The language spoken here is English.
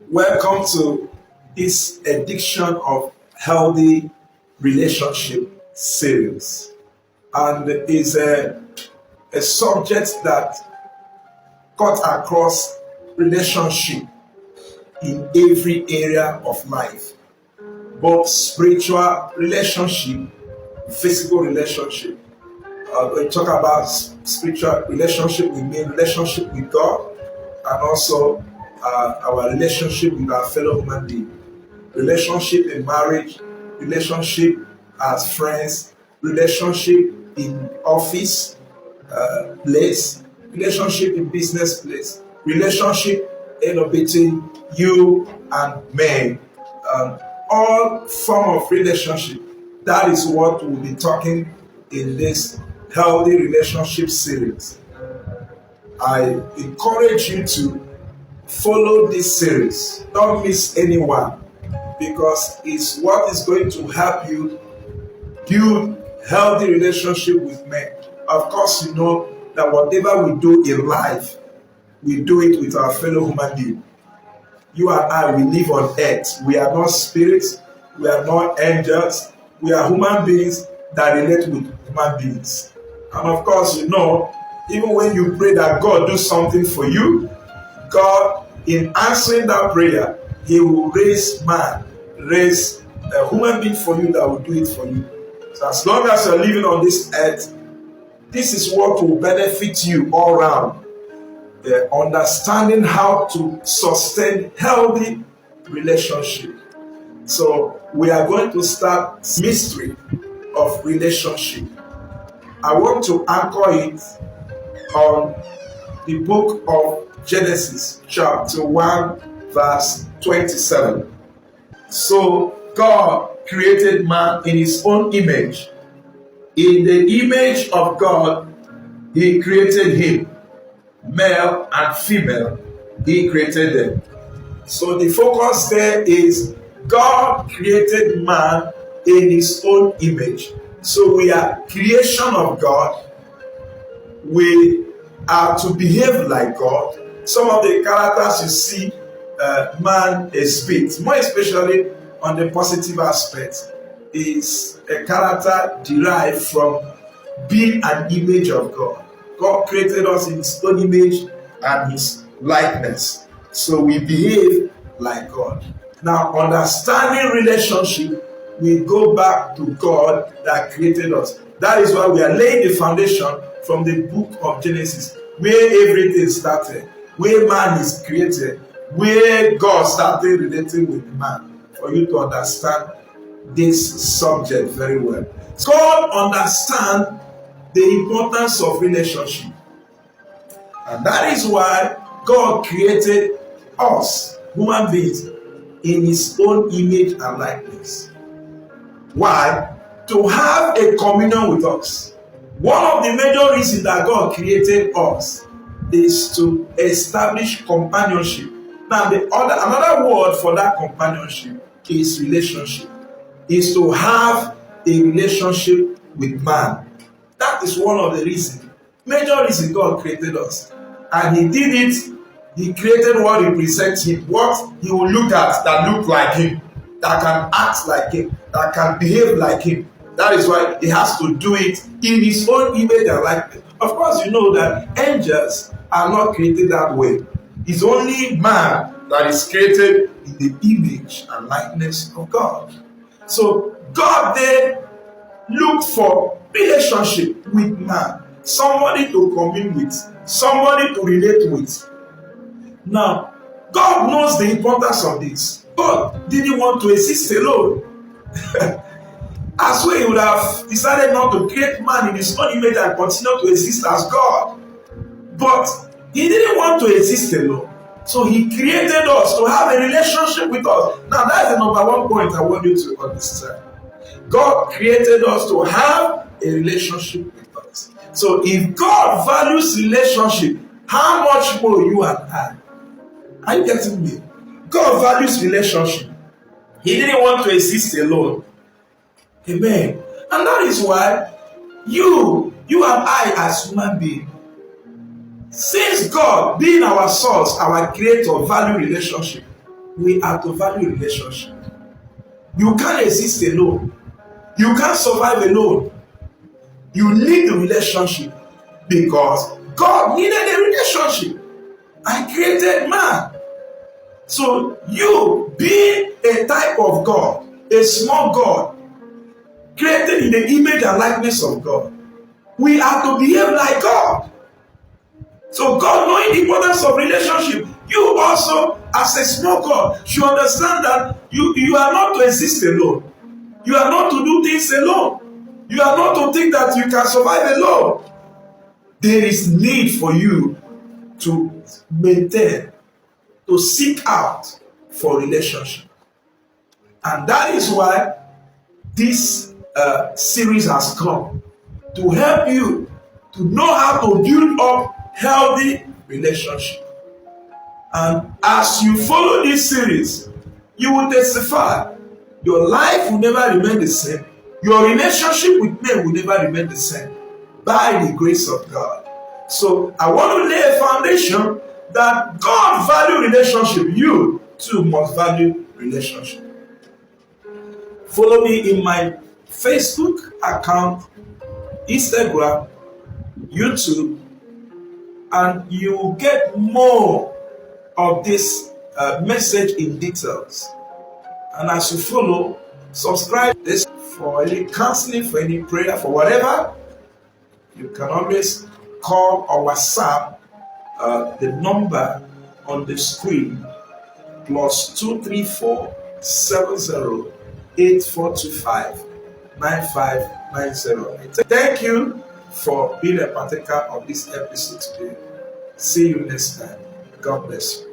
Welcome to this edition of Healthy Relationship series. And it's a subject that cut across relationship in every area of life, both spiritual relationship, physical relationship. When we talk about spiritual relationship, we mean relationship with God and also our relationship with our fellow human being. Relationship in marriage, relationship as friends, relationship in office place, relationship in business place, relationship between you and men, all form of relationship. That is what we'll be talking in this healthy relationship series. I encourage you to follow this series. Don't miss anyone because it's what is going to help you build healthy relationship with men. Of course, you know that whatever we do in life, we do it with our fellow human being. You and I, we live on earth. We are not spirits. We are not angels. We are human beings that relate with human beings. And of course, you know, even when you pray that God do something for you, God, in answering that prayer, He will raise a human being for you that will do it for you. So as long as you're living on this earth, this is what will benefit you all around. Understanding how to sustain healthy relationship. So we are going to start mystery of relationship. I want to anchor it on the book of Genesis, chapter 1, verse 27. So God created man in His own image. In the image of God, He created him. Male and female, He created them. So the focus there is God created man in His own image. So we are creation of God. We are to behave like God. Some of the characters you see man exhibits, more especially on the positive aspect, is a character derived from being an image of God. God created us in His own image and His likeness. So we behave like God. Now, understanding relationship, we go back to God that created us. That is why we are laying the foundation from the book of Genesis, where everything started, where man is created, where God started relating with man, for you to understand this subject very well. God understands the importance of relationship. And that is why God created us, human beings, in His own image and likeness. Why? To have a communion with us. One of the major reasons that God created us is to establish companionship. Now, another word for that companionship is relationship. Is to have a relationship with man. That is one of the reasons, major reason God created us. And He did it. He created what represents Him, what He will look at that look like Him, that can act like Him, that can behave like Him. That is why He has to do it in His own image and likeness. Of course, you know that angels are not created that way. It's only man that is created in the image and likeness of God. So God then looked for relationship with man, somebody to commune with, somebody to relate with. Now, God knows the importance of this. God didn't want to exist alone. As well, He would have decided not to create man in His own image and continue to exist as God. But He didn't want to exist alone. So He created us to have a relationship with us. Now, that's the number one point I want you to understand. God created us to have a relationship with us. So if God values relationship, how much more you and I? Are you getting me? God values relationship. He didn't want to exist alone. Amen. And that is why you and I as human beings, since God being our source, our creator, value relationship, we are to value relationship. You can't exist alone. You can't survive alone. You need a relationship because God needed a relationship and created man. So you being a type of God, a small God, created in the image and likeness of God, we are to behave like God. So God, knowing the importance of relationship, you also, as a small God, should understand that you are not to exist alone. You are not to do things alone. You are not to think that you can survive alone. There is need for you to maintain, to seek out for relationship. And that is why this series has come to help you to know how to build up healthy relationship. And as you follow this series, you will testify. Your life will never remain the same. Your relationship with men will never remain the same by the grace of God. So I want to lay a foundation that God value relationship. You too must value relationship. Follow me in my Facebook account, Instagram, YouTube, and you will get more of this message in details. And as you follow, subscribe this for any counseling, for any prayer, for whatever. You can always call or WhatsApp the number on the screen +234 70 8425 9590. Thank you for being a partaker of this episode today. See you next time. God bless you.